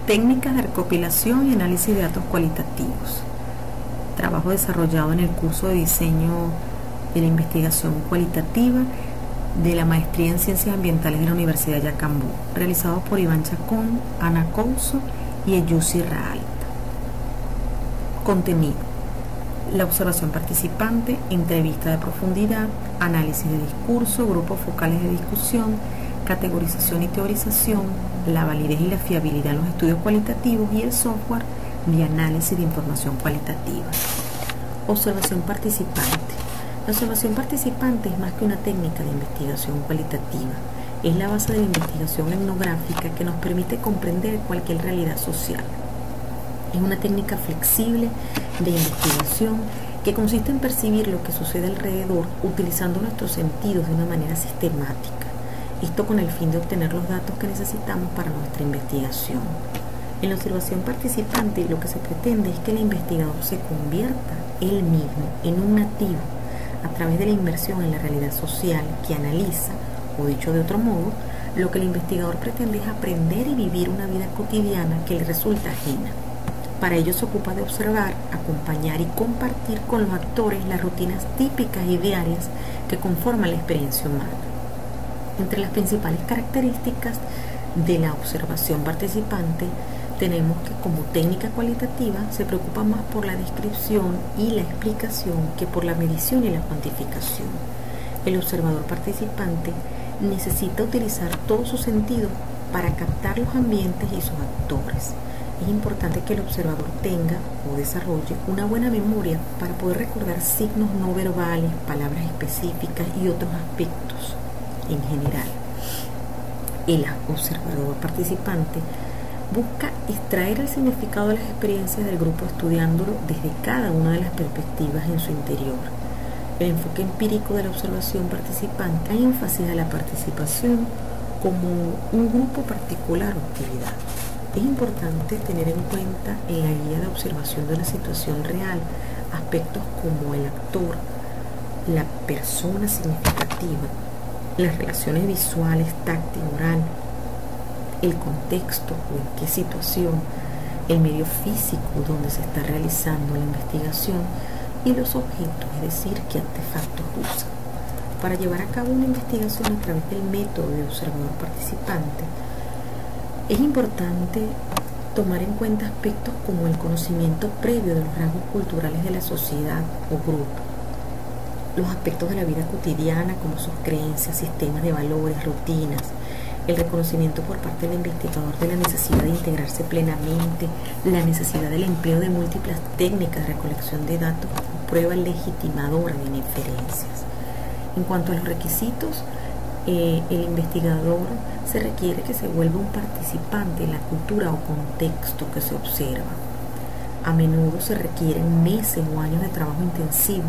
Técnicas de recopilación y análisis de datos cualitativos. Trabajo desarrollado en el curso de diseño de la investigación cualitativa de la maestría en Ciencias Ambientales de la Universidad de Yacambú, realizado por Iván Chacón, Ana Couso y Eyusi Raalta. Contenido: la observación participante, entrevista de profundidad, análisis de discurso, grupos focales de discusión, categorización y teorización, la validez y la fiabilidad en los estudios cualitativos y el software de análisis de información cualitativa. Observación participante. La observación participante es más que una técnica de investigación cualitativa. Es la base de la investigación etnográfica que nos permite comprender cualquier realidad social. Es una técnica flexible de investigación que consiste en percibir lo que sucede alrededor utilizando nuestros sentidos de una manera sistemática. Esto con el fin de obtener los datos que necesitamos para nuestra investigación. En la observación participante, lo que se pretende es que el investigador se convierta él mismo en un nativo a través de la inmersión en la realidad social que analiza, o dicho de otro modo, lo que el investigador pretende es aprender y vivir una vida cotidiana que le resulta ajena. Para ello se ocupa de observar, acompañar y compartir con los actores las rutinas típicas y diarias que conforman la experiencia humana. Entre las principales características de la observación participante tenemos que como técnica cualitativa se preocupa más por la descripción y la explicación que por la medición y la cuantificación. El observador participante necesita utilizar todos sus sentidos para captar los ambientes y sus actores. Es importante que el observador tenga o desarrolle una buena memoria para poder recordar signos no verbales, palabras específicas y otros aspectos en general. El observador participante busca extraer el significado de las experiencias del grupo estudiándolo desde cada una de las perspectivas en su interior. El enfoque empírico de la observación participante da énfasis a la participación como un grupo particular o actividad. Es importante tener en cuenta en la guía de observación de una situación real aspectos como el actor, la persona significativa, las relaciones visuales, táctil, oral, el contexto o en qué situación, el medio físico donde se está realizando la investigación y los objetos, es decir, qué artefactos usan. Para llevar a cabo una investigación a través del método de observador participante, es importante tomar en cuenta aspectos como el conocimiento previo de los rasgos culturales de la sociedad o grupo, los aspectos de la vida cotidiana como sus creencias, sistemas de valores, rutinas, el reconocimiento por parte del investigador de la necesidad de integrarse plenamente, la necesidad del empleo de múltiples técnicas de recolección de datos como prueba legitimadora de inferencias. En cuanto a los requisitos, el investigador se requiere que se vuelva un participante en la cultura o contexto que se observa. A menudo se requieren meses o años de trabajo intensivo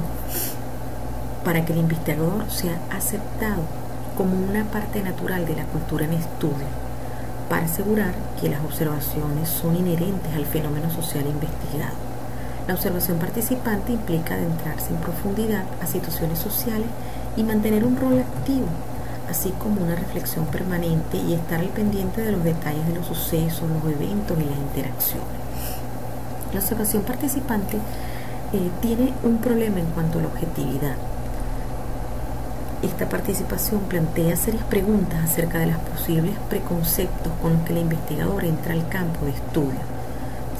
para que el investigador sea aceptado como una parte natural de la cultura en estudio, para asegurar que las observaciones son inherentes al fenómeno social investigado. La observación participante implica adentrarse en profundidad a situaciones sociales y mantener un rol activo, así como una reflexión permanente y estar al pendiente de los detalles de los sucesos, los eventos y las interacciones. La observación participante tiene un problema en cuanto a la objetividad. Esta participación plantea serias preguntas acerca de los posibles preconceptos con los que el investigador entra al campo de estudio.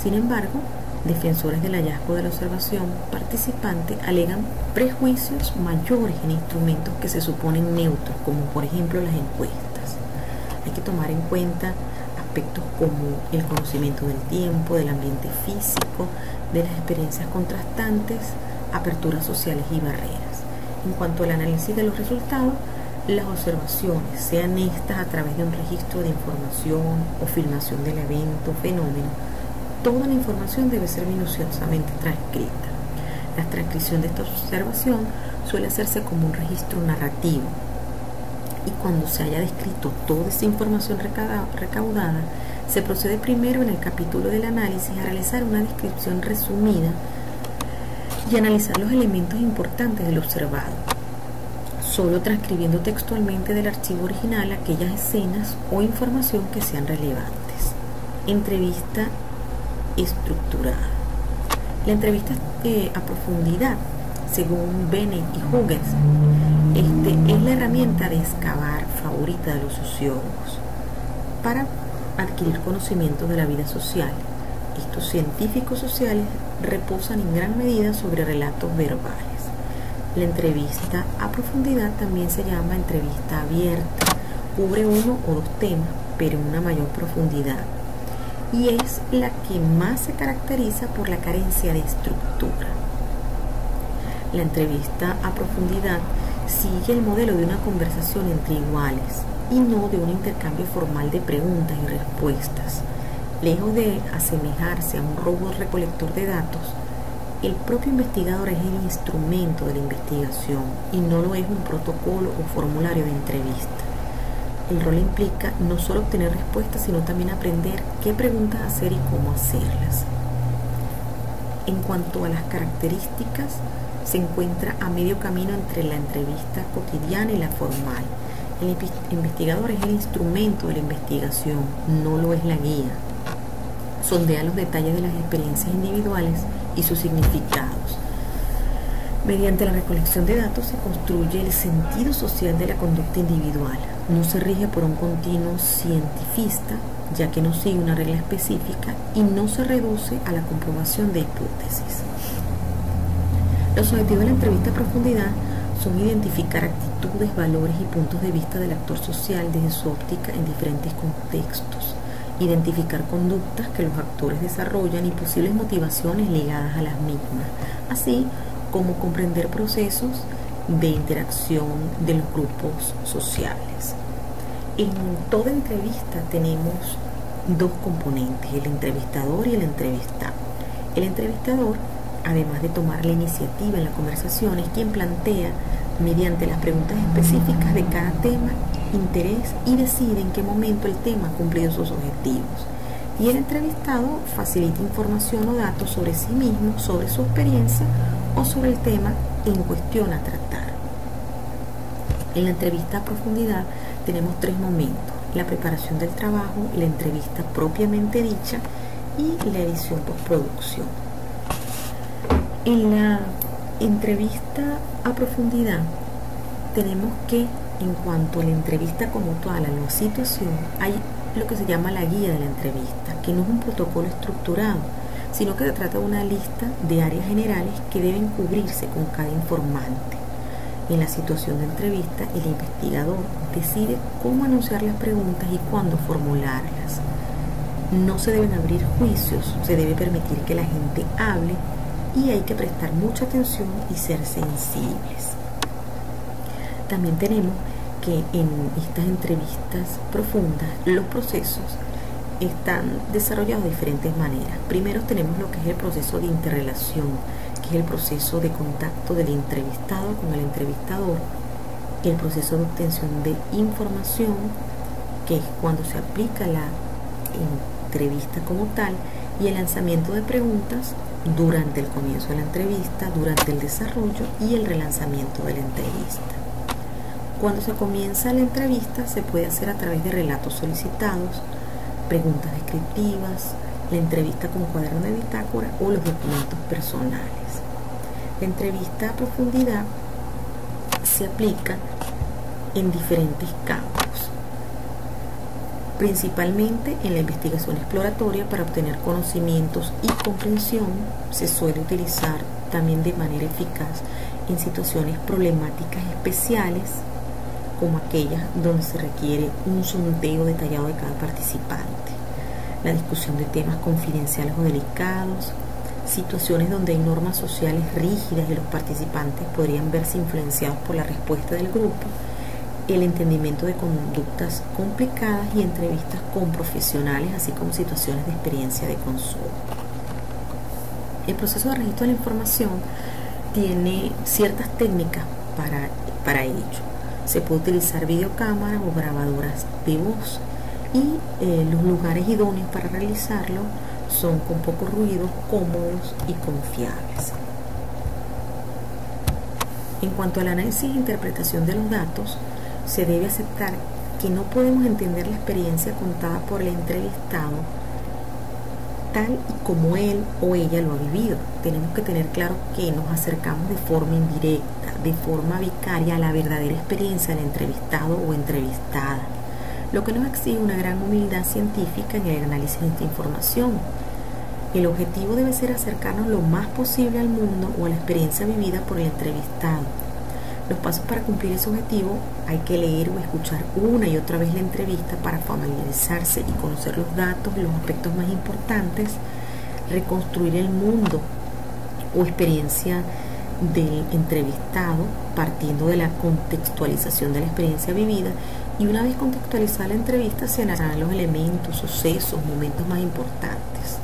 Sin embargo, defensores del hallazgo de la observación participante alegan prejuicios mayores en instrumentos que se suponen neutros, como por ejemplo las encuestas. Hay que tomar en cuenta aspectos como el conocimiento del tiempo, del ambiente físico, de las experiencias contrastantes, aperturas sociales y barreras. En cuanto al análisis de los resultados, las observaciones, sean estas a través de un registro de información o filmación del evento o fenómeno, toda la información debe ser minuciosamente transcrita. La transcripción de esta observación suele hacerse como un registro narrativo y cuando se haya descrito toda esa información recaudada, se procede primero en el capítulo del análisis a realizar una descripción resumida y analizar los elementos importantes del observado, solo transcribiendo textualmente del archivo original aquellas escenas o información que sean relevantes. Entrevista estructurada. La entrevista a profundidad, según Bennett y Huggins, es la herramienta de excavar favorita de los sociólogos para adquirir conocimientos de la vida social. Estos científicos sociales reposan en gran medida sobre relatos verbales. La entrevista a profundidad también se llama entrevista abierta. Cubre uno o dos temas, pero en una mayor profundidad. Y es la que más se caracteriza por la carencia de estructura. La entrevista a profundidad sigue el modelo de una conversación entre iguales y no de un intercambio formal de preguntas y respuestas. Lejos de asemejarse a un robot recolector de datos, el propio investigador es el instrumento de la investigación y no lo es un protocolo o formulario de entrevista. El rol implica no solo obtener respuestas, sino también aprender qué preguntas hacer y cómo hacerlas. En cuanto a las características, se encuentra a medio camino entre la entrevista cotidiana y la formal. El investigador es el instrumento de la investigación, no lo es la guía. Sondea los detalles de las experiencias individuales y sus significados. Mediante la recolección de datos se construye el sentido social de la conducta individual. No se rige por un continuo cientifista, ya que no sigue una regla específica y no se reduce a la comprobación de hipótesis. Los objetivos de la entrevista a profundidad son identificar actitudes, valores y puntos de vista del actor social desde su óptica en diferentes contextos, identificar conductas que los actores desarrollan y posibles motivaciones ligadas a las mismas, así como comprender procesos de interacción de los grupos sociales. En toda entrevista tenemos dos componentes, el entrevistador y el entrevistado. El entrevistador, además de tomar la iniciativa en la conversación, es quien plantea, mediante las preguntas específicas de cada tema, interés y decide en qué momento el tema ha cumplido sus objetivos. Y el entrevistado facilita información o datos sobre sí mismo, sobre su experiencia o sobre el tema en cuestión a tratar. En la entrevista a profundidad tenemos tres momentos: la preparación del trabajo, la entrevista propiamente dicha y la edición postproducción. En la entrevista a profundidad tenemos que, en cuanto a la entrevista como tal, a la situación, hay lo que se llama la guía de la entrevista, que no es un protocolo estructurado, sino que se trata de una lista de áreas generales que deben cubrirse con cada informante. En la situación de entrevista, el investigador decide cómo anunciar las preguntas y cuándo formularlas. No se deben abrir juicios, se debe permitir que la gente hable y hay que prestar mucha atención y ser sensibles. También tenemos que en estas entrevistas profundas los procesos están desarrollados de diferentes maneras. Primero tenemos lo que es el proceso de interrelación, que es el proceso de contacto del entrevistado con el entrevistador, el proceso de obtención de información, que es cuando se aplica la entrevista como tal, y el lanzamiento de preguntas durante el comienzo de la entrevista, durante el desarrollo y el relanzamiento de la entrevista. Cuando se comienza la entrevista se puede hacer a través de relatos solicitados, preguntas descriptivas, la entrevista con cuaderno de bitácora o los documentos personales. La entrevista a profundidad se aplica en diferentes campos, principalmente en la investigación exploratoria para obtener conocimientos y comprensión. Se suele utilizar también de manera eficaz en situaciones problemáticas especiales, como aquellas donde se requiere un sondeo detallado de cada participante, la discusión de temas confidenciales o delicados, situaciones donde hay normas sociales rígidas y los participantes podrían verse influenciados por la respuesta del grupo, el entendimiento de conductas complicadas y entrevistas con profesionales, así como situaciones de experiencia de consumo. El proceso de registro de la información tiene ciertas técnicas para ello. Se puede utilizar videocámaras o grabadoras de voz y los lugares idóneos para realizarlo son con poco ruido, cómodos y confiables. En cuanto al análisis e interpretación de los datos, se debe aceptar que no podemos entender la experiencia contada por el entrevistado tal y como él o ella lo ha vivido. Tenemos que tener claro que nos acercamos de forma indirecta, de forma vicaria a la verdadera experiencia del entrevistado o entrevistada, lo que nos exige una gran humildad científica en el análisis de esta información. El objetivo debe ser acercarnos lo más posible al mundo o a la experiencia vivida por el entrevistado. Los pasos para cumplir ese objetivo: hay que leer o escuchar una y otra vez la entrevista para familiarizarse y conocer los datos y los aspectos más importantes, reconstruir el mundo o experiencia del entrevistado partiendo de la contextualización de la experiencia vivida, y una vez contextualizada la entrevista se analizarán los elementos, sucesos, momentos más importantes.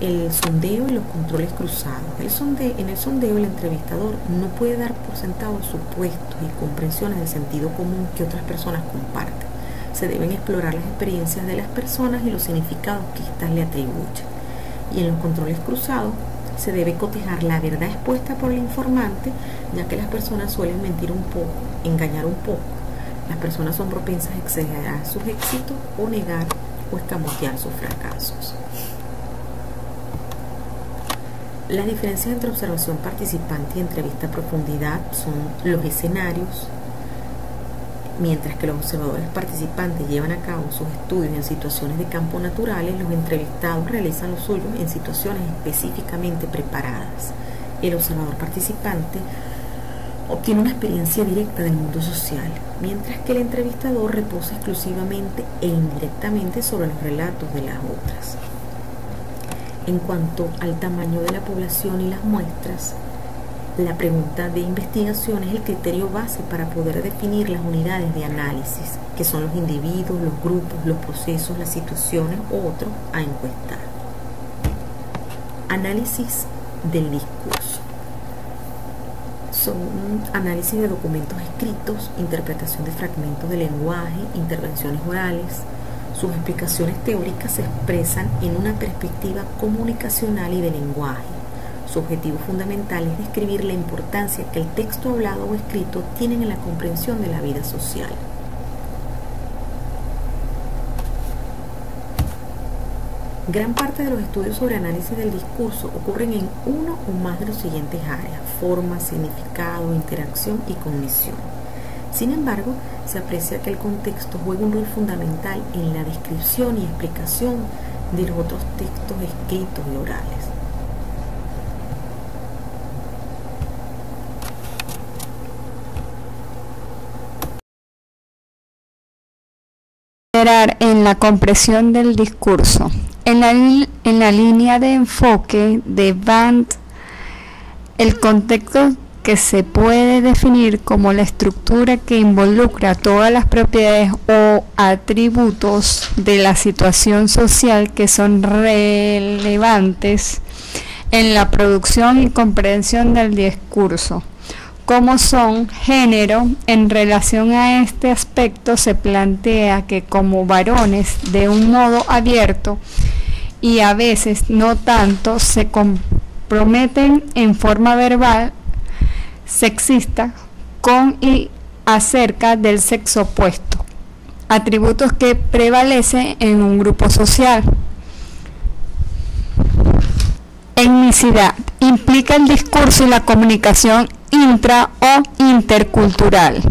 El sondeo y los controles cruzados. En el sondeo el entrevistador no puede dar por sentado supuestos y comprensiones del sentido común que otras personas comparten. Se deben explorar las experiencias de las personas y los significados que éstas le atribuyen. Y en los controles cruzados se debe cotejar la verdad expuesta por el informante, ya que las personas suelen mentir un poco, engañar un poco. Las personas son propensas a exagerar sus éxitos o negar o escamotear sus fracasos. Las diferencias entre observación participante y entrevista a profundidad son los escenarios. Mientras que los observadores participantes llevan a cabo sus estudios en situaciones de campo naturales, los entrevistados realizan los suyos en situaciones específicamente preparadas. El observador participante obtiene una experiencia directa del mundo social, mientras que el entrevistador reposa exclusivamente e indirectamente sobre los relatos de las otras. En cuanto al tamaño de la población y las muestras, la pregunta de investigación es el criterio base para poder definir las unidades de análisis, que son los individuos, los grupos, los procesos, las situaciones u otros a encuestar. Análisis del discurso. Son análisis de documentos escritos, interpretación de fragmentos de lenguaje, intervenciones orales. Sus explicaciones teóricas se expresan en una perspectiva comunicacional y de lenguaje. Su objetivo fundamental es describir la importancia que el texto hablado o escrito tienen en la comprensión de la vida social. Gran parte de los estudios sobre análisis del discurso ocurren en uno o más de los siguientes áreas: forma, significado, interacción y cognición. Sin embargo, se aprecia que el contexto juega un rol fundamental en la descripción y explicación de los otros textos escritos y orales. En la comprensión del discurso. En la línea de enfoque de Van't, el contexto que se puede definir como la estructura que involucra todas las propiedades o atributos de la situación social que son relevantes en la producción y comprensión del discurso. Como son género, en relación a este aspecto se plantea que como varones de un modo abierto y a veces no tanto se comprometen en forma verbal sexista con y acerca del sexo opuesto, atributos que prevalecen en un grupo social. Etnicidad implica el discurso y la comunicación intra o intercultural.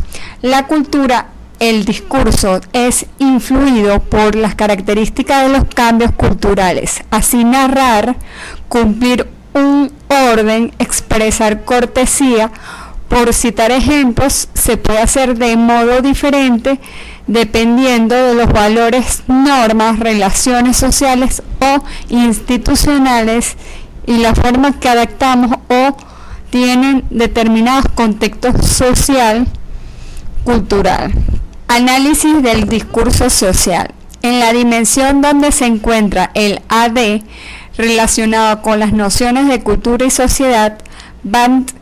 La cultura, el discurso es influido por las características de los cambios culturales. Así narrar, cumplir un orden, expresar cortesía, por citar ejemplos, se puede hacer de modo diferente dependiendo de los valores, normas, relaciones sociales o institucionales y la forma que adaptamos o tienen determinados contextos social, cultural. Análisis del discurso social. En la dimensión donde se encuentra el AD relacionado con las nociones de cultura y sociedad, Van't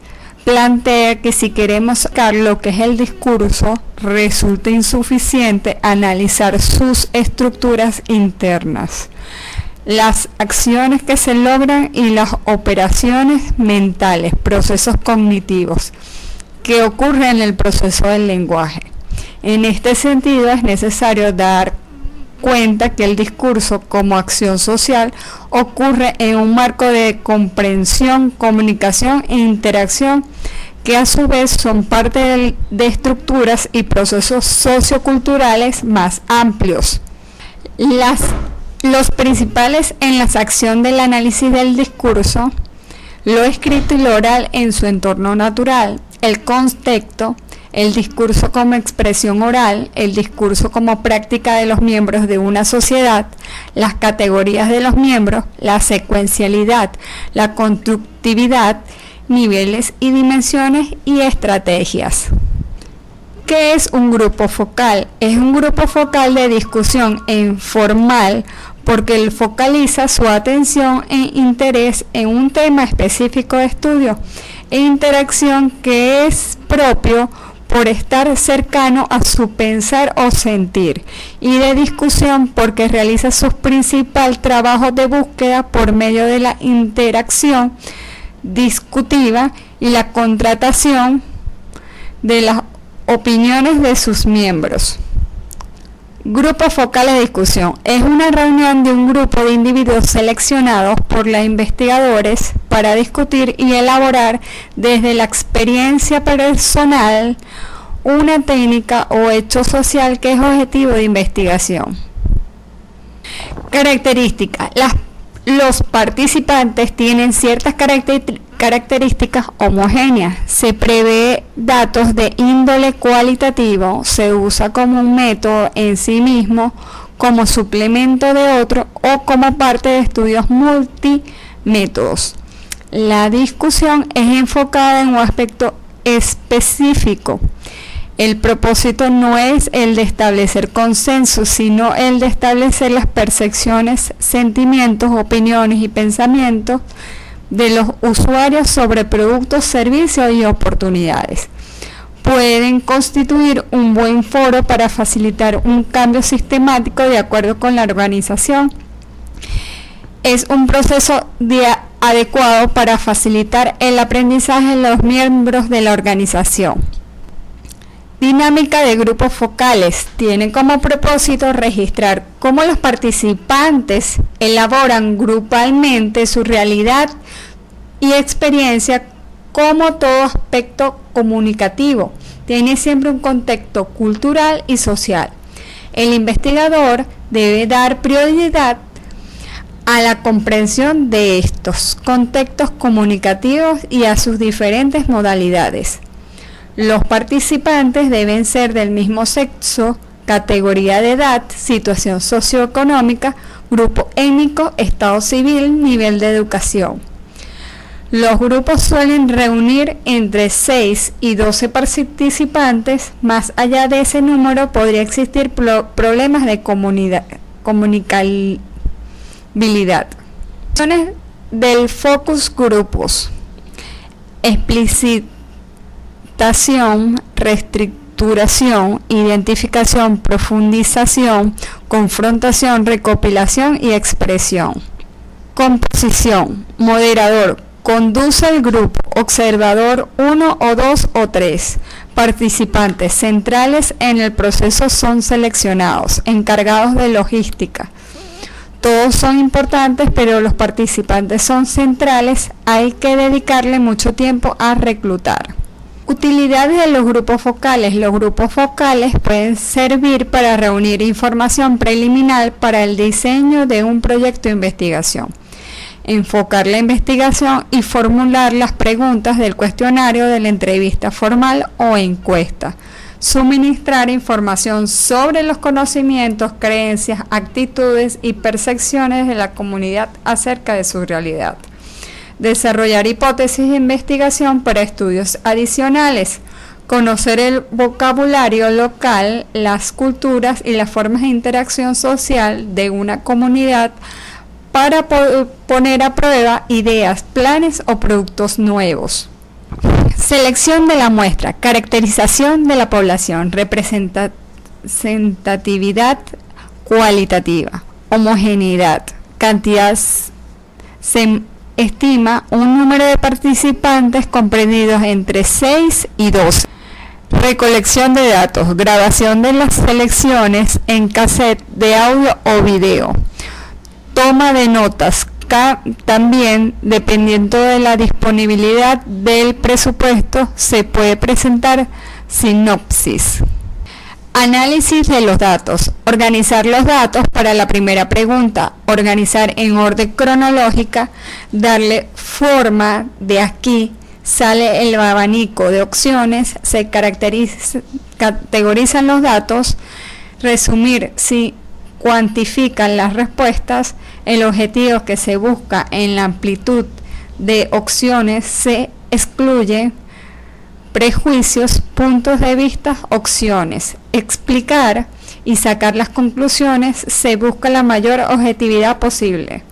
plantea que si queremos sacar lo que es el discurso, resulta insuficiente analizar sus estructuras internas, las acciones que se logran y las operaciones mentales, procesos cognitivos que ocurren en el proceso del lenguaje. En este sentido es necesario dar cuenta que el discurso como acción social ocurre en un marco de comprensión, comunicación e interacción que a su vez son parte de estructuras y procesos socioculturales más amplios. Los principales en la acción del análisis del discurso, lo escrito y lo oral en su entorno natural, el contexto, el discurso como expresión oral, el discurso como práctica de los miembros de una sociedad, las categorías de los miembros, la secuencialidad, la constructividad, niveles y dimensiones y estrategias. ¿Qué es un grupo focal? Es un grupo focal de discusión informal porque él focaliza su atención e interés en un tema específico de estudio e interacción que es propio por estar cercano a su pensar o sentir, y de discusión porque realiza sus principales trabajos de búsqueda por medio de la interacción discutiva y la contratación de las opiniones de sus miembros. Grupos focales de discusión es una reunión de un grupo de individuos seleccionados por los investigadores para discutir y elaborar desde la experiencia personal una técnica o hecho social que es objetivo de investigación. Características. Los participantes tienen ciertas características homogéneas. Se prevé datos de índole cualitativo, se usa como un método en sí mismo, como suplemento de otro o como parte de estudios multimétodos. La discusión es enfocada en un aspecto específico. El propósito no es el de establecer consenso, sino el de establecer las percepciones, sentimientos, opiniones y pensamientos de los usuarios sobre productos, servicios y oportunidades. Pueden constituir un buen foro para facilitar un cambio sistemático de acuerdo con la organización. Es un proceso adecuado para facilitar el aprendizaje de los miembros de la organización. Dinámica de grupos focales tiene como propósito registrar cómo los participantes elaboran grupalmente su realidad y experiencia, como todo aspecto comunicativo tiene siempre un contexto cultural y social. El investigador debe dar prioridad a la comprensión de estos contextos comunicativos y a sus diferentes modalidades. Los participantes deben ser del mismo sexo, categoría de edad, situación socioeconómica, grupo étnico, estado civil, nivel de educación. Los grupos suelen reunir entre 6 y 12 participantes. Más allá de ese número podría existir problemas de comunicabilidad. Del focus grupos: explicitación, reestructuración, identificación, profundización, confrontación, recopilación y expresión. Composición: moderador, conduce el grupo, observador 1 o 2 o 3. Participantes centrales en el proceso son seleccionados, encargados de logística. Todos son importantes, pero los participantes son centrales, hay que dedicarle mucho tiempo a reclutar. Utilidades de los grupos focales. Los grupos focales pueden servir para reunir información preliminar para el diseño de un proyecto de investigación, enfocar la investigación y formular las preguntas del cuestionario de la entrevista formal o encuesta, suministrar información sobre los conocimientos, creencias, actitudes y percepciones de la comunidad acerca de su realidad, desarrollar hipótesis de investigación para estudios adicionales, conocer el vocabulario local, las culturas y las formas de interacción social de una comunidad para poner a prueba ideas, planes o productos nuevos. Selección de la muestra, caracterización de la población, representatividad cualitativa, homogeneidad, cantidad. Se estima un número de participantes comprendidos entre 6 y 12. Recolección de datos, grabación de las selecciones en cassette de audio o video. Toma de notas, también dependiendo de la disponibilidad del presupuesto se puede presentar sinopsis. Análisis de los datos. Organizar los datos para la primera pregunta. Organizar en orden cronológica. Darle forma. De aquí sale el abanico de opciones. Se categorizan los datos. Resumir si cuantifican las respuestas. El objetivo que se busca en la amplitud de opciones se excluye. Prejuicios, puntos de vista, opciones. Explicar y sacar las conclusiones, se busca la mayor objetividad posible.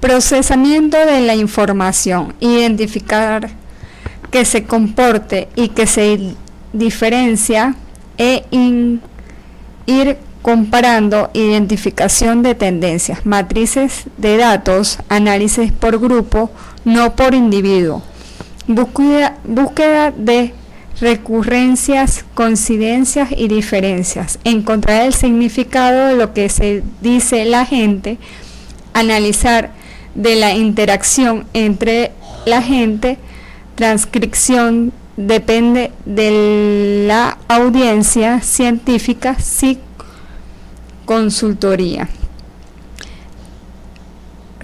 Procesamiento de la información. Identificar que se comporte y que se diferencia e ir comparando. Identificación de tendencias. Matrices de datos. Análisis por grupo, no por individuo. Búsqueda de recurrencias, coincidencias y diferencias. Encontrar el significado de lo que se dice la gente. Analizar de la interacción entre la gente. Transcripción depende de la audiencia científica. Sí, consultoría.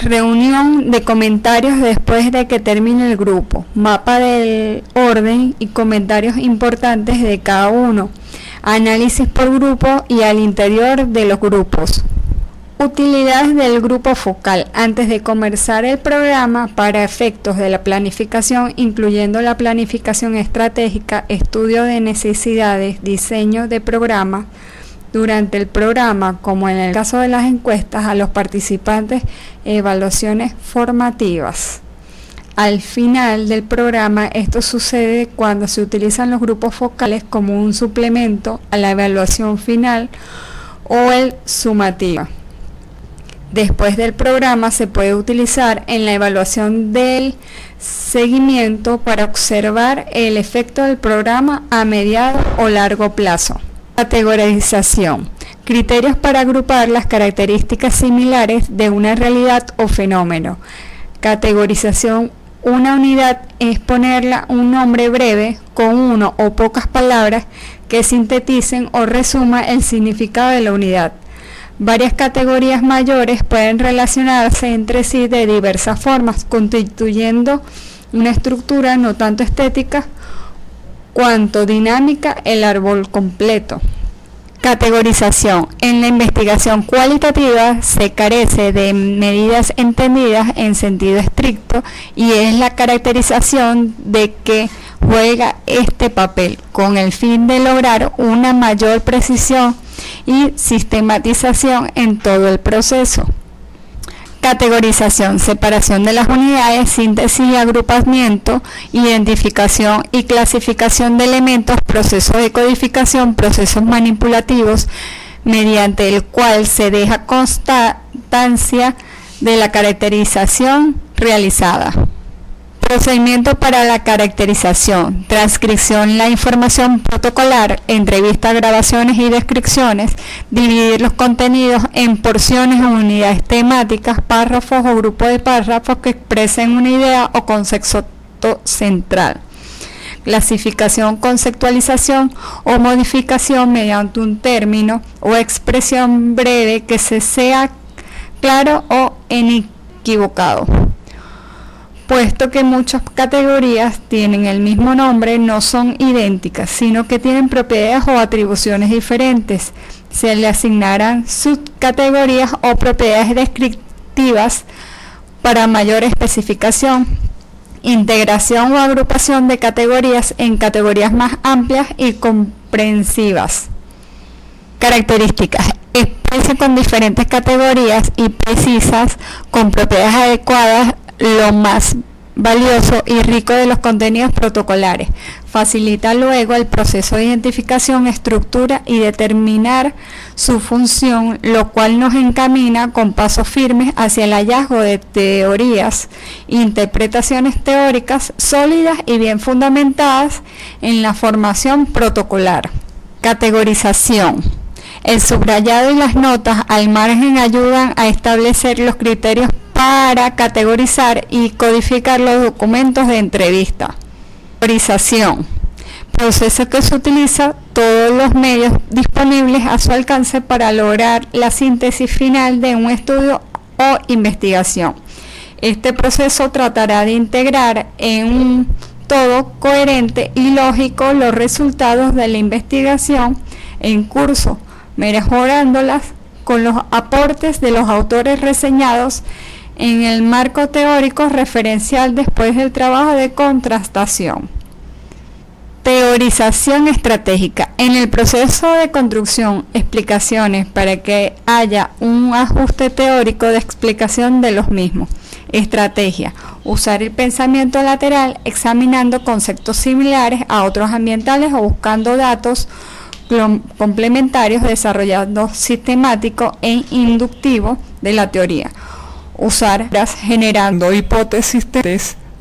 Reunión de comentarios después de que termine el grupo. Mapa del orden y comentarios importantes de cada uno. Análisis por grupo y al interior de los grupos. Utilidades del grupo focal. Antes de comenzar el programa, para efectos de la planificación, incluyendo la planificación estratégica, estudio de necesidades, diseño de programa. Durante el programa, como en el caso de las encuestas, a los participantes, evaluaciones formativas. Al final del programa, esto sucede cuando se utilizan los grupos focales como un suplemento a la evaluación final o el sumativo. Después del programa se puede utilizar en la evaluación del seguimiento para observar el efecto del programa a mediano o largo plazo. Categorización. Criterios para agrupar las características similares de una realidad o fenómeno. Categorización. Una unidad es ponerla un nombre breve con uno o pocas palabras que sinteticen o resuma el significado de la unidad. Varias categorías mayores pueden relacionarse entre sí de diversas formas, constituyendo una estructura no tanto estética cuanto dinámica, el árbol completo. Categorización. En la investigación cualitativa se carece de medidas entendidas en sentido estricto y es la caracterización de que juega este papel con el fin de lograr una mayor precisión y sistematización en todo el proceso. Categorización, separación de las unidades, síntesis y agrupamiento, identificación y clasificación de elementos, procesos de codificación, procesos manipulativos, mediante el cual se deja constancia de la caracterización realizada. Procedimiento para la caracterización. Transcripción, la información protocolar, entrevistas, grabaciones y descripciones. Dividir los contenidos en porciones o unidades temáticas, párrafos o grupos de párrafos que expresen una idea o concepto central. Clasificación, conceptualización o modificación mediante un término o expresión breve que sea claro o inequivocado. Puesto que muchas categorías tienen el mismo nombre, no son idénticas, sino que tienen propiedades o atribuciones diferentes. Se le asignarán subcategorías o propiedades descriptivas para mayor especificación. Integración o agrupación de categorías en categorías más amplias y comprensivas. Características. Expresa con diferentes categorías y precisas, con propiedades adecuadas, lo más valioso y rico de los contenidos protocolares. facilita luego el proceso de identificación, estructura y determinar su función, lo cual nos encamina con pasos firmes hacia el hallazgo de teorías, interpretaciones teóricas sólidas y bien fundamentadas en la formación protocolar. Categorización. El subrayado y las notas al margen ayudan a establecer los criterios para categorizar y codificar los documentos de entrevista. Categorización. Proceso que se utiliza todos los medios disponibles a su alcance para lograr la síntesis final de un estudio o investigación. Este proceso tratará de integrar en un todo coherente y lógico los resultados de la investigación en curso, mejorándolas con los aportes de los autores reseñados en el marco teórico referencial después del trabajo de contrastación. Teorización estratégica. En el proceso de construcción, explicaciones para que haya un ajuste teórico de explicación de los mismos. Estrategia. Usar el pensamiento lateral examinando conceptos similares a otros ambientales o buscando datos complementarios, desarrollando sistemático e inductivo de la teoría. Usar generando hipótesis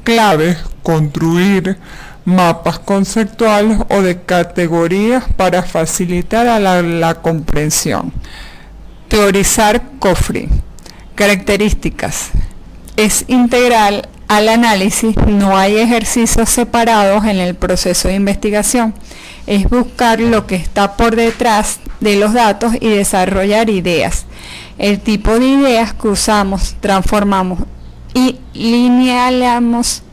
claves, construir mapas conceptuales o de categorías para facilitar a la comprensión. Teorizar Cofre. Características. Es integral al análisis, no hay ejercicios separados en el proceso de investigación. Es buscar lo que está por detrás de los datos y desarrollar ideas. El tipo de ideas que usamos, transformamos y delineamos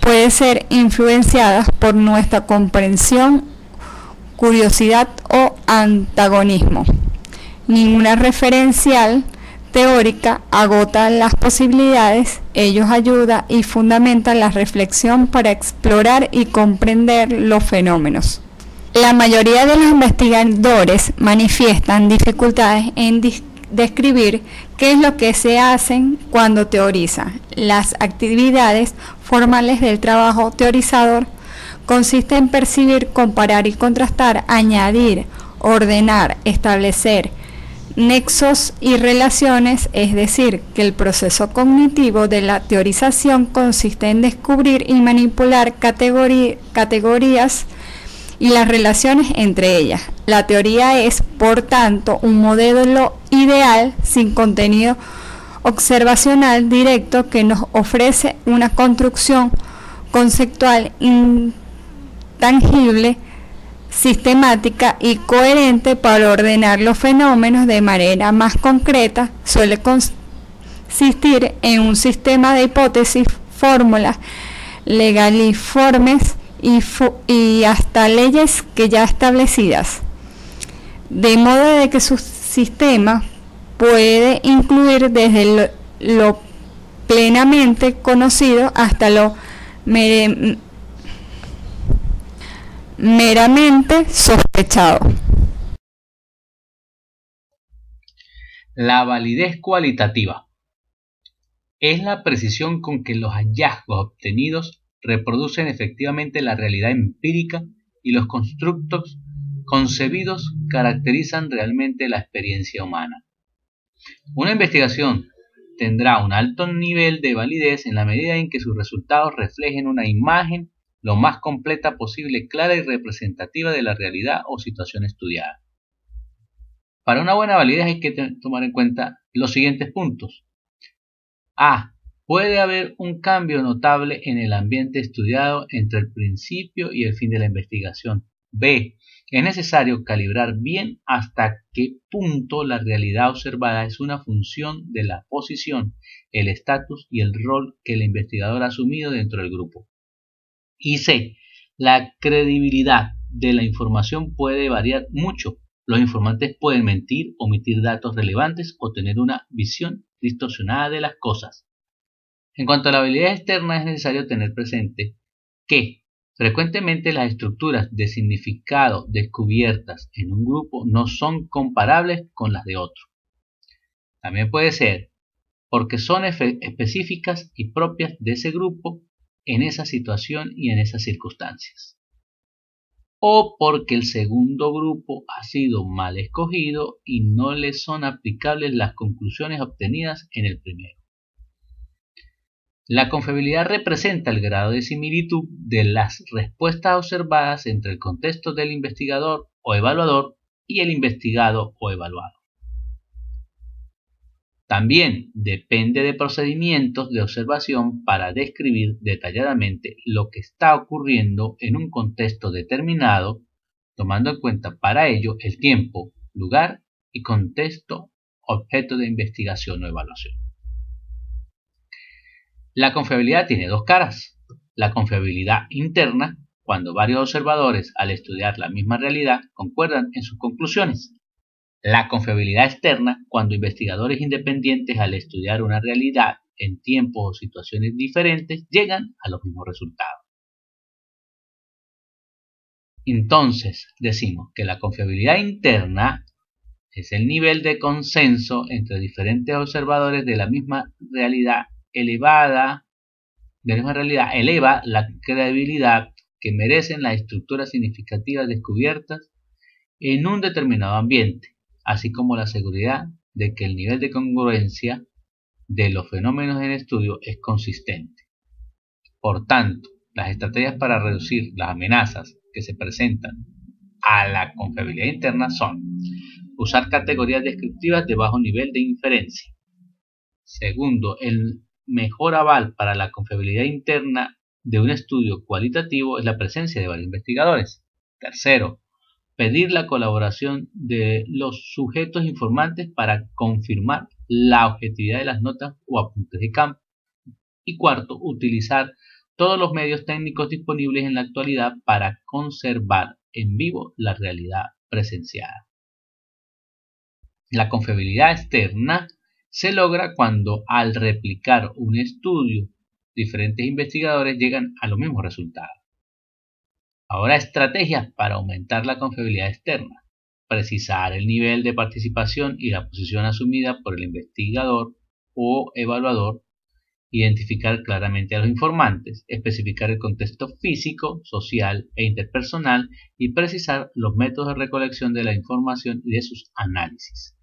puede ser influenciadas por nuestra comprensión, curiosidad o antagonismo. Ninguna referencial teórica agota las posibilidades, ellos ayudan y fundamentan la reflexión para explorar y comprender los fenómenos. La mayoría de los investigadores manifiestan dificultades en describir qué es lo que se hacen cuando teorizan. Las actividades formales del trabajo teorizador consisten en percibir, comparar y contrastar, añadir, ordenar, establecer nexos y relaciones, es decir, que el proceso cognitivo de la teorización consiste en descubrir y manipular categorías y las relaciones entre ellas. La teoría es, por tanto, un modelo ideal sin contenido observacional directo que nos ofrece una construcción conceptual intangible, sistemática y coherente para ordenar los fenómenos de manera más concreta. Suele consistir en un sistema de hipótesis, fórmulas, legaliformes y hasta leyes que ya establecidas, de modo de que su sistema puede incluir desde lo plenamente conocido hasta lo meramente sospechado. La validez cualitativa es la precisión con que los hallazgos obtenidos reproducen efectivamente la realidad empírica y los constructos concebidos caracterizan realmente la experiencia humana. Una investigación tendrá un alto nivel de validez en la medida en que sus resultados reflejen una imagen lo más completa posible, clara y representativa de la realidad o situación estudiada. Para una buena validez hay que tomar en cuenta los siguientes puntos. A. Puede haber un cambio notable en el ambiente estudiado entre el principio y el fin de la investigación. B. Es necesario calibrar bien hasta qué punto la realidad observada es una función de la posición, el estatus y el rol que el investigador ha asumido dentro del grupo. Y C. La credibilidad de la información puede variar mucho. Los informantes pueden mentir, omitir datos relevantes o tener una visión distorsionada de las cosas. En cuanto a la habilidad externa, es necesario tener presente que frecuentemente las estructuras de significado descubiertas en un grupo no son comparables con las de otro. También puede ser porque son específicas y propias de ese grupo en esa situación y en esas circunstancias, o porque el segundo grupo ha sido mal escogido y no le son aplicables las conclusiones obtenidas en el primero. La confiabilidad representa el grado de similitud de las respuestas observadas entre el contexto del investigador o evaluador y el investigado o evaluado. También depende de procedimientos de observación para describir detalladamente lo que está ocurriendo en un contexto determinado, tomando en cuenta para ello el tiempo, lugar y contexto objeto de investigación o evaluación. La confiabilidad tiene dos caras. La confiabilidad interna, cuando varios observadores al estudiar la misma realidad concuerdan en sus conclusiones. La confiabilidad externa, cuando investigadores independientes al estudiar una realidad en tiempos o situaciones diferentes llegan a los mismos resultados. Entonces, decimos que la confiabilidad interna es el nivel de consenso entre diferentes observadores de la misma realidad eleva la credibilidad que merecen las estructuras significativas descubiertas en un determinado ambiente, así como la seguridad de que el nivel de congruencia de los fenómenos en estudio es consistente. Por tanto, las estrategias para reducir las amenazas que se presentan a la confiabilidad interna son usar categorías descriptivas de bajo nivel de inferencia. Segundo, el mejor aval para la confiabilidad interna de un estudio cualitativo es la presencia de varios investigadores. Tercero, pedir la colaboración de los sujetos informantes para confirmar la objetividad de las notas o apuntes de campo. Y cuarto, utilizar todos los medios técnicos disponibles en la actualidad para conservar en vivo la realidad presenciada. La confiabilidad externa se logra cuando al replicar un estudio, diferentes investigadores llegan a los mismos resultados. Ahora, estrategias para aumentar la confiabilidad externa. Precisar el nivel de participación y la posición asumida por el investigador o evaluador. Identificar claramente a los informantes. Especificar el contexto físico, social e interpersonal y precisar los métodos de recolección de la información y de sus análisis.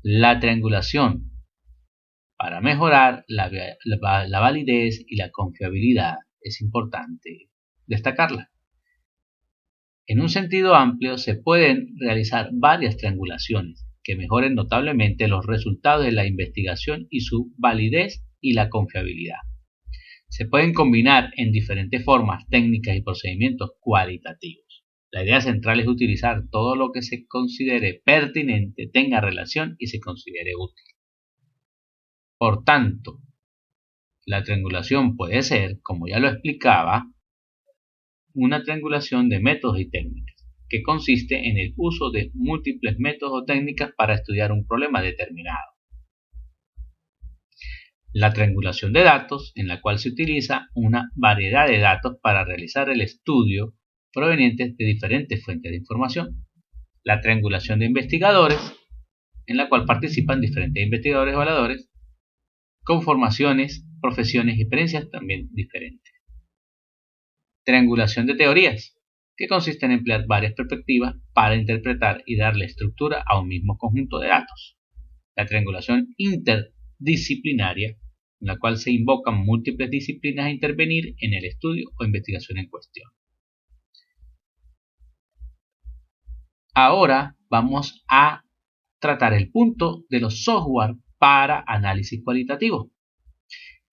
La triangulación. Para mejorar la validez y la confiabilidad es importante destacarla. En un sentido amplio se pueden realizar varias triangulaciones que mejoren notablemente los resultados de la investigación y su validez y la confiabilidad. Se pueden combinar en diferentes formas, técnicas y procedimientos cualitativos. La idea central es utilizar todo lo que se considere pertinente, tenga relación y se considere útil. Por tanto, la triangulación puede ser, como ya lo explicaba, una triangulación de métodos y técnicas, que consiste en el uso de múltiples métodos o técnicas para estudiar un problema determinado. La triangulación de datos, en la cual se utiliza una variedad de datos para realizar el estudio provenientes de diferentes fuentes de información. La triangulación de investigadores, en la cual participan diferentes investigadores o evaluadores con formaciones, profesiones y experiencias también diferentes. Triangulación de teorías, que consiste en emplear varias perspectivas para interpretar y darle estructura a un mismo conjunto de datos. La triangulación interdisciplinaria, en la cual se invocan múltiples disciplinas a intervenir en el estudio o investigación en cuestión. Ahora vamos a tratar el punto de los software para análisis cualitativo.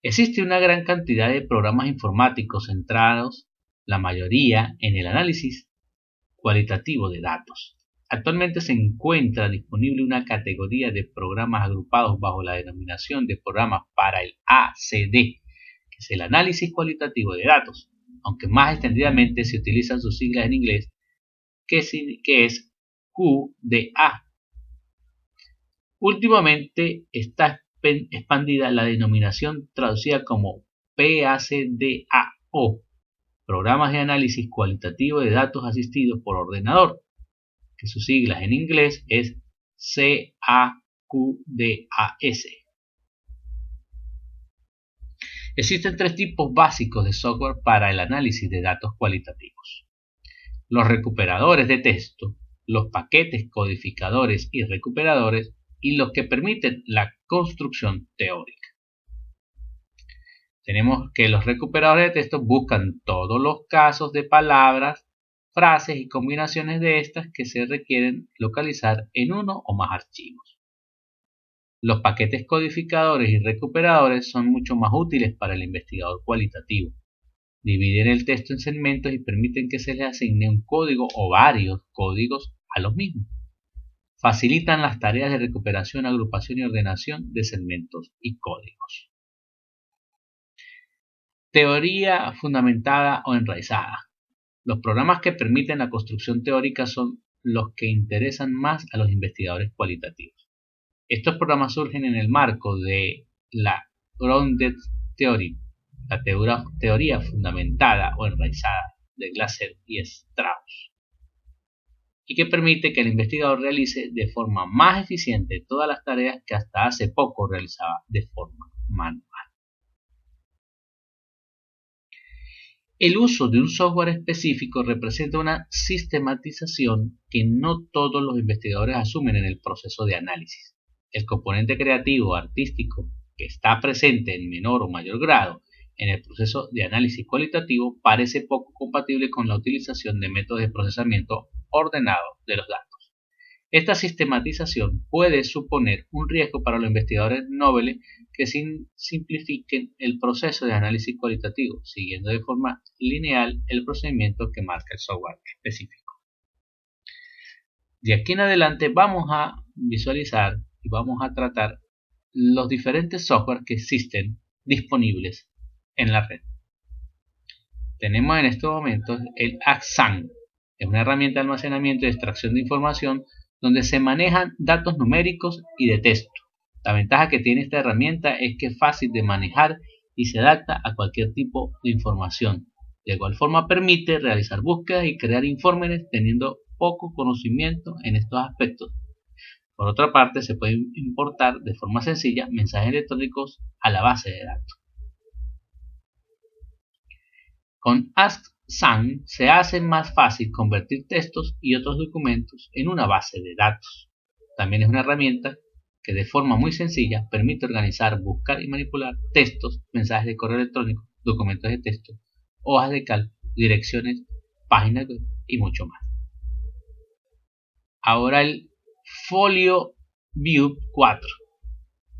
Existe una gran cantidad de programas informáticos centrados, la mayoría, en el análisis cualitativo de datos. Actualmente se encuentra disponible una categoría de programas agrupados bajo la denominación de programas para el ACD, que es el análisis cualitativo de datos, aunque más extendidamente se utilizan sus siglas en inglés, que es QDA. Últimamente está expandida la denominación traducida como PACDAO, Programas de Análisis Cualitativo de Datos Asistidos por Ordenador, que sus siglas en inglés es CAQDAS. Existen tres tipos básicos de software para el análisis de datos cualitativos: los recuperadores de texto, los paquetes codificadores y recuperadores, y los que permiten la construcción teórica. Tenemos que los recuperadores de texto buscan todos los casos de palabras, frases y combinaciones de estas que se requieren localizar en uno o más archivos. Los paquetes codificadores y recuperadores son mucho más útiles para el investigador cualitativo. Dividen el texto en segmentos y permiten que se le asigne un código o varios códigos a los mismos. Facilitan las tareas de recuperación, agrupación y ordenación de segmentos y códigos. Teoría fundamentada o enraizada. Los programas que permiten la construcción teórica son los que interesan más a los investigadores cualitativos. Estos programas surgen en el marco de la Grounded Theory, la teoría fundamentada o enraizada de Glasser y Strauss, y que permite que el investigador realice de forma más eficiente todas las tareas que hasta hace poco realizaba de forma manual. El uso de un software específico representa una sistematización que no todos los investigadores asumen en el proceso de análisis. El componente creativo o artístico que está presente en menor o mayor grado en el proceso de análisis cualitativo parece poco compatible con la utilización de métodos de procesamiento ordenado de los datos. Esta sistematización puede suponer un riesgo para los investigadores noveles que simplifiquen el proceso de análisis cualitativo, siguiendo de forma lineal el procedimiento que marca el software específico. De aquí en adelante vamos a visualizar y vamos a tratar los diferentes software que existen disponibles en la red. Tenemos en estos momentos el AXAN, es una herramienta de almacenamiento y extracción de información donde se manejan datos numéricos y de texto. La ventaja que tiene esta herramienta es que es fácil de manejar y se adapta a cualquier tipo de información. De igual forma permite realizar búsquedas y crear informes teniendo poco conocimiento en estos aspectos. Por otra parte, se pueden importar de forma sencilla mensajes electrónicos a la base de datos. Con AskSan se hace más fácil convertir textos y otros documentos en una base de datos. También es una herramienta que de forma muy sencilla permite organizar, buscar y manipular textos, mensajes de correo electrónico, documentos de texto, hojas de cálculo, direcciones, páginas web y mucho más. Ahora el Folio View 4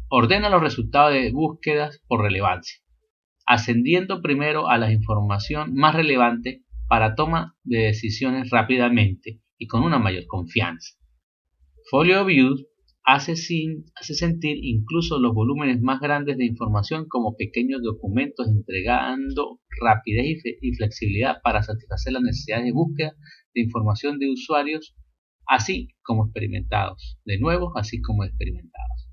ordena los resultados de búsquedas por relevancia, ascendiendo primero a la información más relevante para toma de decisiones rápidamente y con una mayor confianza. Folio View hace sentir incluso los volúmenes más grandes de información como pequeños documentos, entregando rapidez y flexibilidad para satisfacer las necesidades de búsqueda de información de usuarios así como experimentados, de nuevos así como experimentados.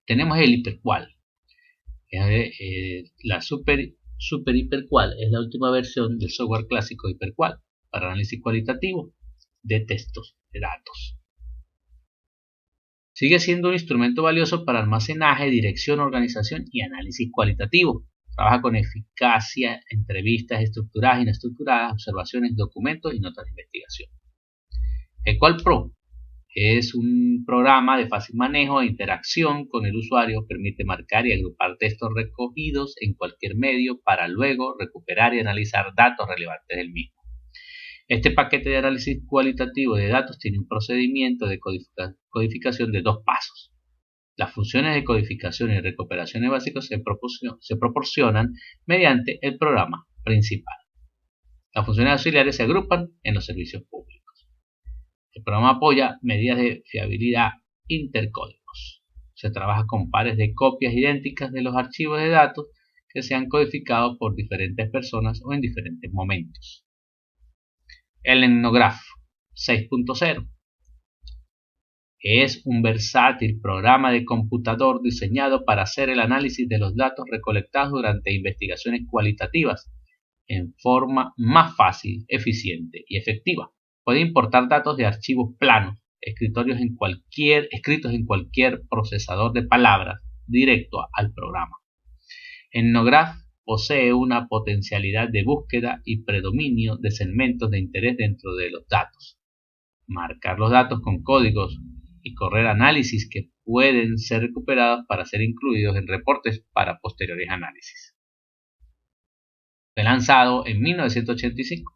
Tenemos el HyperQual. La Super HyperQual es la última versión del software clásico HyperQual para análisis cualitativo de textos de datos. Sigue siendo un instrumento valioso para almacenaje, dirección, organización y análisis cualitativo. Trabaja con eficacia, entrevistas estructuradas e inestructuradas, observaciones, documentos y notas de investigación. El Qual Pro es un programa de fácil manejo e interacción con el usuario, permite marcar y agrupar textos recogidos en cualquier medio para luego recuperar y analizar datos relevantes del mismo. Este paquete de análisis cualitativo de datos tiene un procedimiento de codificación de 2 pasos. Las funciones de codificación y recuperaciones básicas se proporcionan mediante el programa principal. Las funciones auxiliares se agrupan en los servicios públicos. El programa apoya medidas de fiabilidad intercódigos. Se trabaja con pares de copias idénticas de los archivos de datos que se han codificado por diferentes personas o en diferentes momentos. El Ethnograph 6.0 es un versátil programa de computador diseñado para hacer el análisis de los datos recolectados durante investigaciones cualitativas en forma más fácil, eficiente y efectiva. Puede importar datos de archivos planos, escritos en cualquier procesador de palabras, directo al programa. EtnoGraph posee una potencialidad de búsqueda y predominio de segmentos de interés dentro de los datos. Marcar los datos con códigos y correr análisis que pueden ser recuperados para ser incluidos en reportes para posteriores análisis. Fue lanzado en 1985.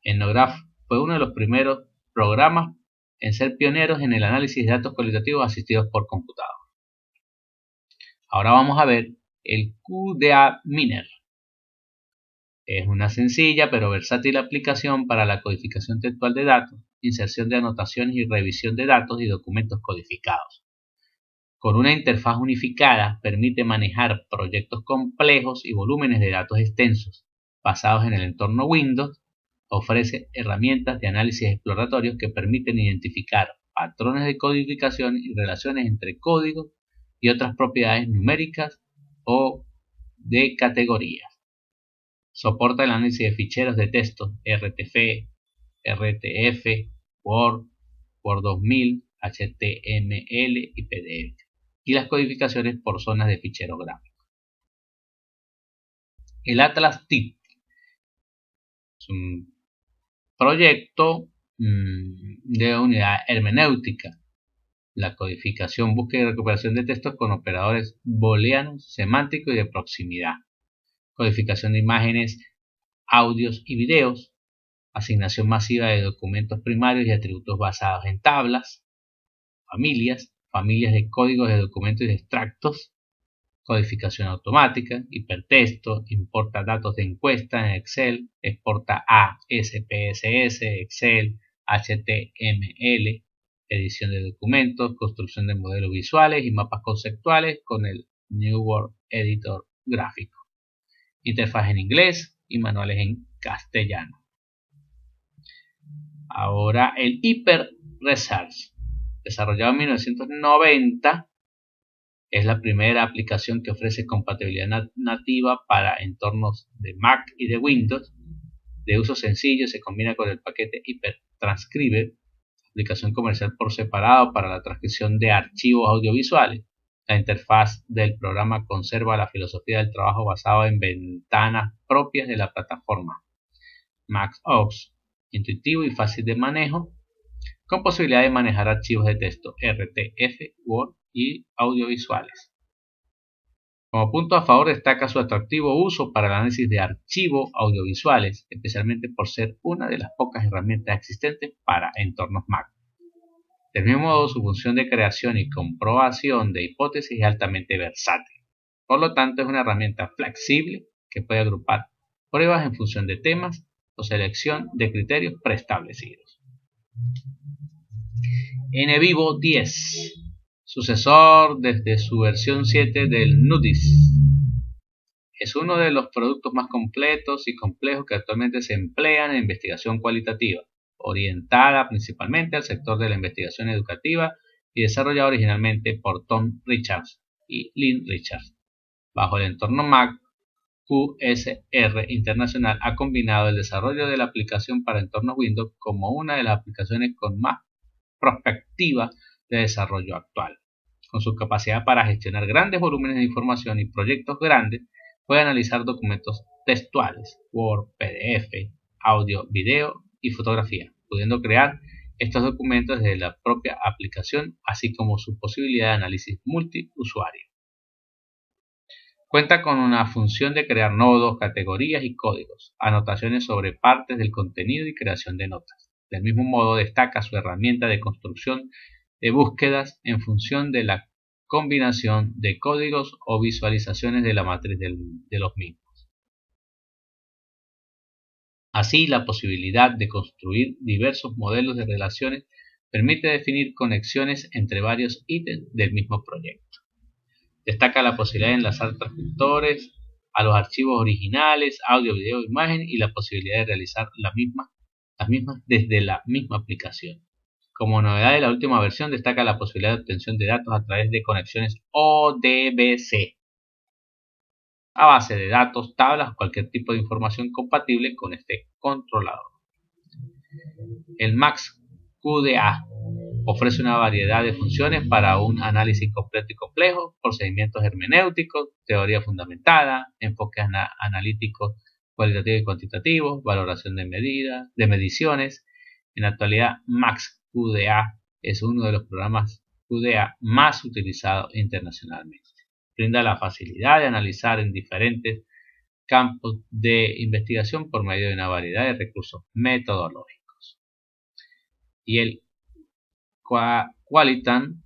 EtnoGraph fue uno de los primeros programas en ser pioneros en el análisis de datos cualitativos asistidos por computador. Ahora vamos a ver el QDA Miner. Es una sencilla pero versátil aplicación para la codificación textual de datos, inserción de anotaciones y revisión de datos y documentos codificados. Con una interfaz unificada permite manejar proyectos complejos y volúmenes de datos extensos. Basados en el entorno Windows, ofrece herramientas de análisis exploratorios que permiten identificar patrones de codificación y relaciones entre códigos y otras propiedades numéricas o de categorías. Soporta el análisis de ficheros de texto RTF, RTF, Word, Word 2000, HTML y PDF, y las codificaciones por zonas de fichero gráfico. El Atlas TIP es un proyecto de unidad hermenéutica. La codificación, búsqueda y recuperación de textos con operadores booleanos, semánticos y de proximidad. Codificación de imágenes, audios y videos. Asignación masiva de documentos primarios y atributos basados en tablas. Familias de códigos de documentos y de extractos. Codificación automática, hipertexto, importa datos de encuesta en Excel, exporta a SPSS, Excel, HTML, edición de documentos, construcción de modelos visuales y mapas conceptuales con el New World Editor gráfico. Interfaz en inglés y manuales en castellano. Ahora el Hyper Research, desarrollado en 1990, es la primera aplicación que ofrece compatibilidad nativa para entornos de Mac y de Windows. De uso sencillo, se combina con el paquete Hyper Transcriber, aplicación comercial por separado para la transcripción de archivos audiovisuales. La interfaz del programa conserva la filosofía del trabajo basado en ventanas propias de la plataforma MacOS, intuitivo y fácil de manejo, con posibilidad de manejar archivos de texto RTF, Word y audiovisuales. Como punto a favor destaca su atractivo uso para el análisis de archivos audiovisuales, especialmente por ser una de las pocas herramientas existentes para entornos Mac. Del mismo modo, su función de creación y comprobación de hipótesis es altamente versátil. Por lo tanto, es una herramienta flexible que puede agrupar pruebas en función de temas o selección de criterios preestablecidos. NVivo 10, sucesor desde su versión 7 del NuDis. Es uno de los productos más completos y complejos que actualmente se emplean en investigación cualitativa, orientada principalmente al sector de la investigación educativa y desarrollada originalmente por Tom Richards y Lynn Richards. Bajo el entorno Mac, QSR Internacional ha combinado el desarrollo de la aplicación para entornos Windows como una de las aplicaciones con más prospectiva de desarrollo actual. Con su capacidad para gestionar grandes volúmenes de información y proyectos grandes, puede analizar documentos textuales, Word, PDF, audio, video y fotografía, pudiendo crear estos documentos desde la propia aplicación, así como su posibilidad de análisis multiusuario. Cuenta con una función de crear nodos, categorías y códigos, anotaciones sobre partes del contenido y creación de notas. Del mismo modo, destaca su herramienta de construcción de búsquedas en función de la combinación de códigos o visualizaciones de la matriz de los mismos. Así, la posibilidad de construir diversos modelos de relaciones permite definir conexiones entre varios ítems del mismo proyecto. Destaca la posibilidad de enlazar transcriptores a los archivos originales, audio, video, imagen y la posibilidad de realizar las mismas desde la misma aplicación. Como novedad de la última versión, destaca la posibilidad de obtención de datos a través de conexiones ODBC, a base de datos, tablas o cualquier tipo de información compatible con este controlador. El MaxQDA Ofrece una variedad de funciones para un análisis completo y complejo, procedimientos hermenéuticos, teoría fundamentada, enfoques analíticos cualitativos y cuantitativos, valoración de mediciones. En la actualidad, MaxQDA es uno de los programas QDA más utilizados internacionalmente. Brinda la facilidad de analizar en diferentes campos de investigación por medio de una variedad de recursos metodológicos. Y el Qualitan,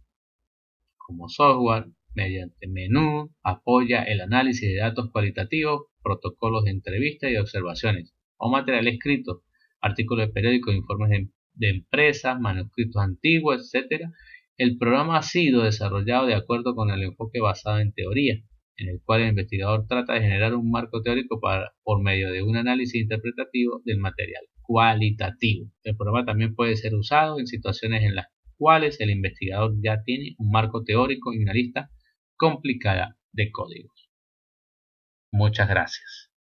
como software, mediante menú, apoya el análisis de datos cualitativos, protocolos de entrevista y observaciones, o material escrito, artículos de periódicos, informes de empresas, manuscritos antiguos, etc. El programa ha sido desarrollado de acuerdo con el enfoque basado en teoría, en el cual el investigador trata de generar un marco teórico por medio de un análisis interpretativo del material cualitativo. El programa también puede ser usado en situaciones en las cuales el investigador ya tiene un marco teórico y una lista complicada de códigos. Muchas gracias.